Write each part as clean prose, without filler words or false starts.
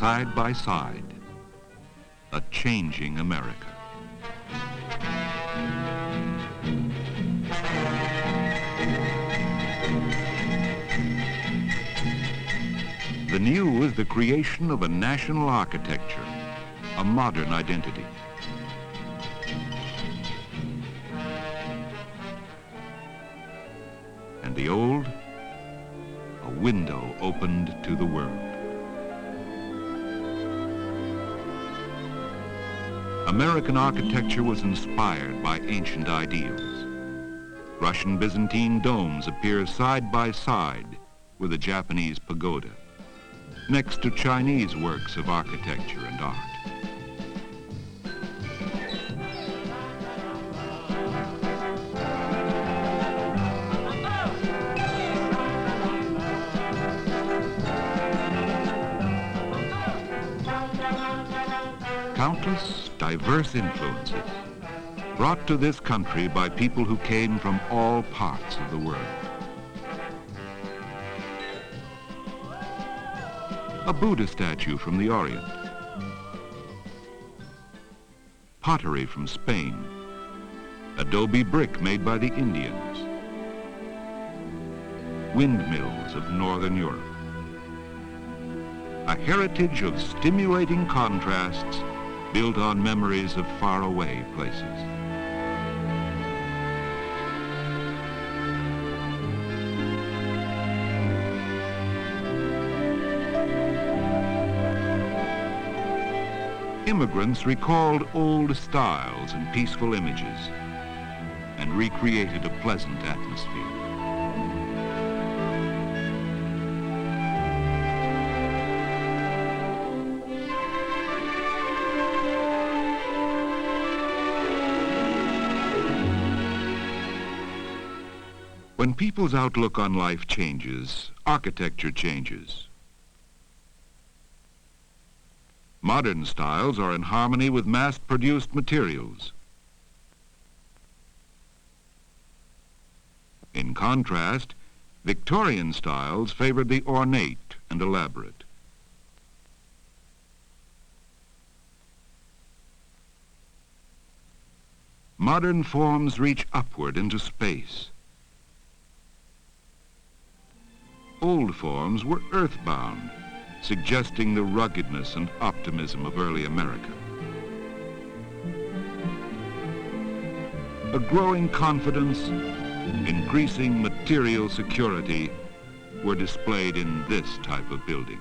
side by side, a changing America. The new is the creation of a national architecture, a modern identity. And the old, a window opened to the world. American architecture was inspired by ancient ideals. Russian Byzantine domes appear side by side with a Japanese pagoda, next to Chinese works of architecture and art. Countless diverse influences brought to this country by people who came from all parts of the world. A Buddha statue from the Orient, pottery from Spain, adobe brick made by the Indians, windmills of Northern Europe. A heritage of stimulating contrasts built on memories of faraway places. Immigrants recalled old styles and peaceful images and recreated a pleasant atmosphere. When people's outlook on life changes, architecture changes. Modern styles are in harmony with mass-produced materials. In contrast, Victorian styles favored the ornate and elaborate. Modern forms reach upward into space. Old forms were earthbound, suggesting the ruggedness and optimism of early America. A growing confidence, increasing material security were displayed in this type of building.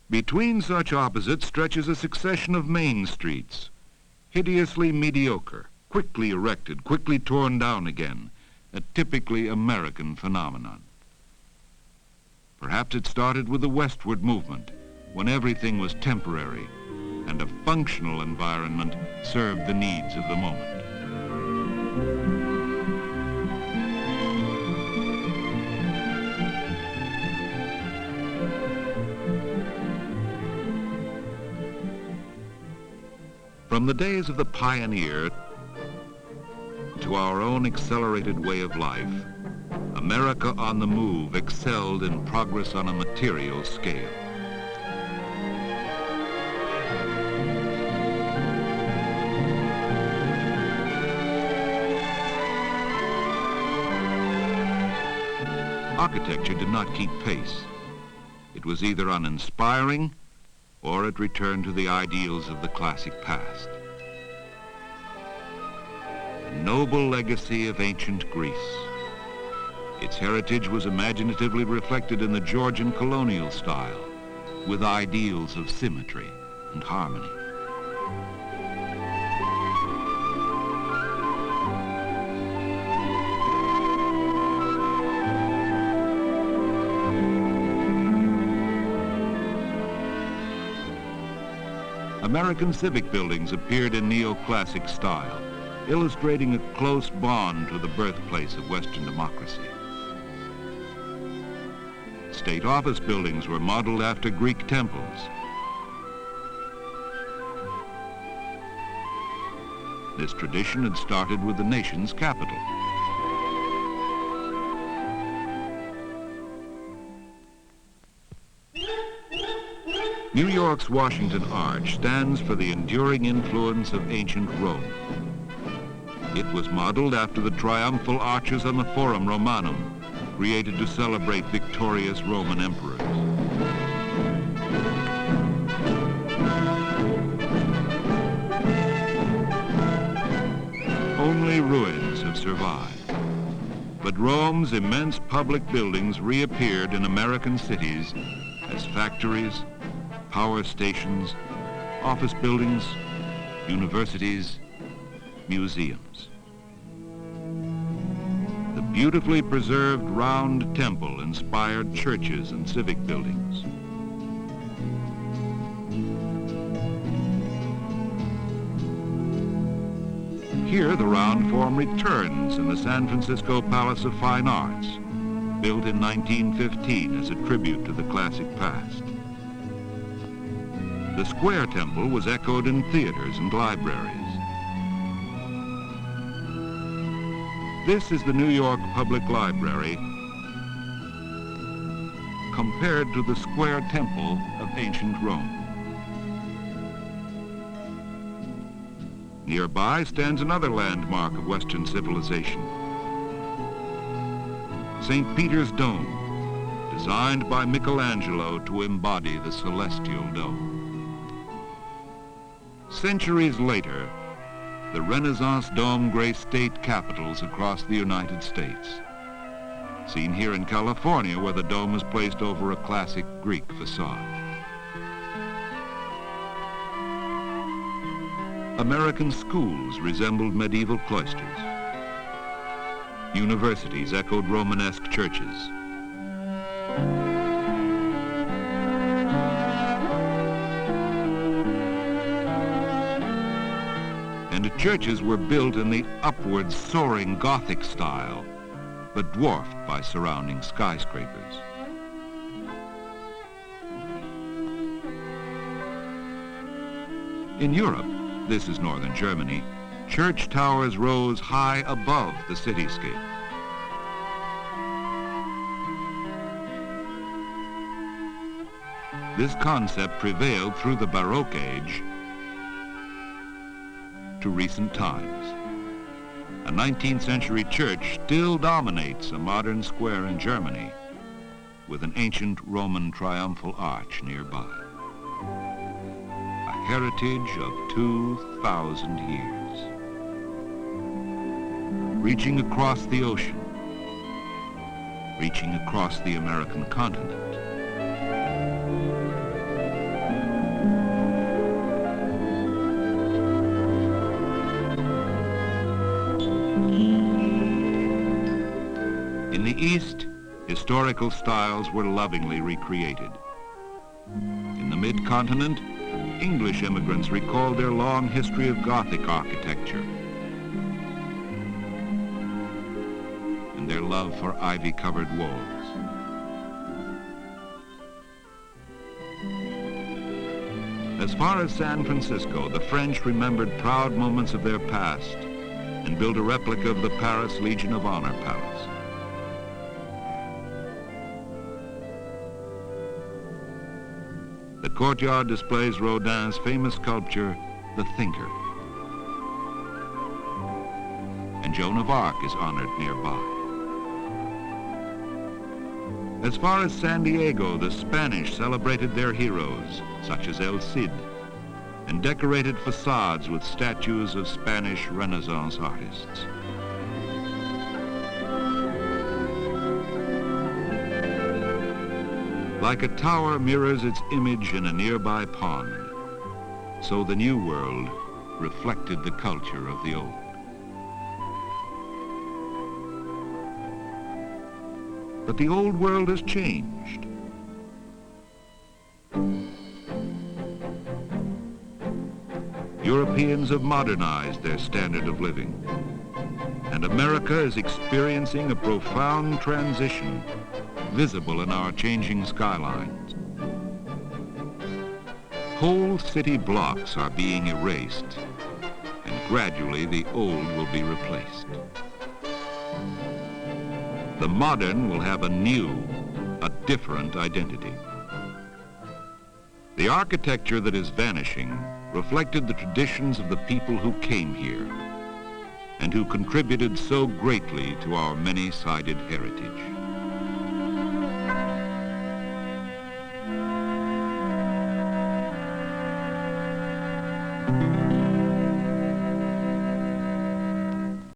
Between such opposites stretches a succession of main streets, hideously mediocre, quickly erected, quickly torn down again, a typically American phenomenon. Perhaps it started with the westward movement, when everything was temporary and a functional environment served the needs of the moment. From the days of the pioneer to our own accelerated way of life, America on the move excelled in progress on a material scale. Architecture did not keep pace. It was either uninspiring or it returned to the ideals of the classic past. A noble legacy of ancient Greece. Its heritage was imaginatively reflected in the Georgian colonial style, with ideals of symmetry and harmony. American civic buildings appeared in neoclassic style, illustrating a close bond to the birthplace of Western democracy. State office buildings were modeled after Greek temples. This tradition had started with the nation's capital. New York's Washington Arch stands for the enduring influence of ancient Rome. It was modeled after the triumphal arches on the Forum Romanum, created to celebrate victorious Roman emperors. Only ruins have survived. But Rome's immense public buildings reappeared in American cities as factories, power stations, office buildings, universities, museums. The beautifully preserved round temple inspired churches and civic buildings. Here, the round form returns in the San Francisco Palace of Fine Arts, built in 1915 as a tribute to the classic past. The square temple was echoed in theaters and libraries. This is the New York Public Library compared to the square temple of ancient Rome. Nearby stands another landmark of Western civilization, St. Peter's Dome, designed by Michelangelo to embody the celestial dome. Centuries later, the Renaissance dome graced state capitals across the United States. Seen here in California, where the dome is placed over a classic Greek facade. American schools resembled medieval cloisters. Universities echoed Romanesque churches. And churches were built in the upward soaring Gothic style, but dwarfed by surrounding skyscrapers. In Europe, this is northern Germany, church towers rose high above the cityscape. This concept prevailed through the Baroque age to recent times. A 19th century church still dominates a modern square in Germany, with an ancient Roman triumphal arch nearby. A heritage of 2,000 years. Reaching across the ocean, reaching across the American continent. In the East, historical styles were lovingly recreated. In the mid-continent, English immigrants recalled their long history of Gothic architecture and their love for ivy-covered walls. As far as San Francisco, the French remembered proud moments of their past and built a replica of the Paris Legion of Honor Palace. The courtyard displays Rodin's famous sculpture, The Thinker. And Joan of Arc is honored nearby. As far as San Diego, the Spanish celebrated their heroes, such as El Cid, and decorated facades with statues of Spanish Renaissance artists. Like a tower mirrors its image in a nearby pond, so the New World reflected the culture of the old. But the old world has changed. Europeans have modernized their standard of living, and America is experiencing a profound transition visible in our changing skylines. Whole city blocks are being erased, and gradually the old will be replaced. The modern will have a new, a different identity. The architecture that is vanishing reflected the traditions of the people who came here and who contributed so greatly to our many-sided heritage.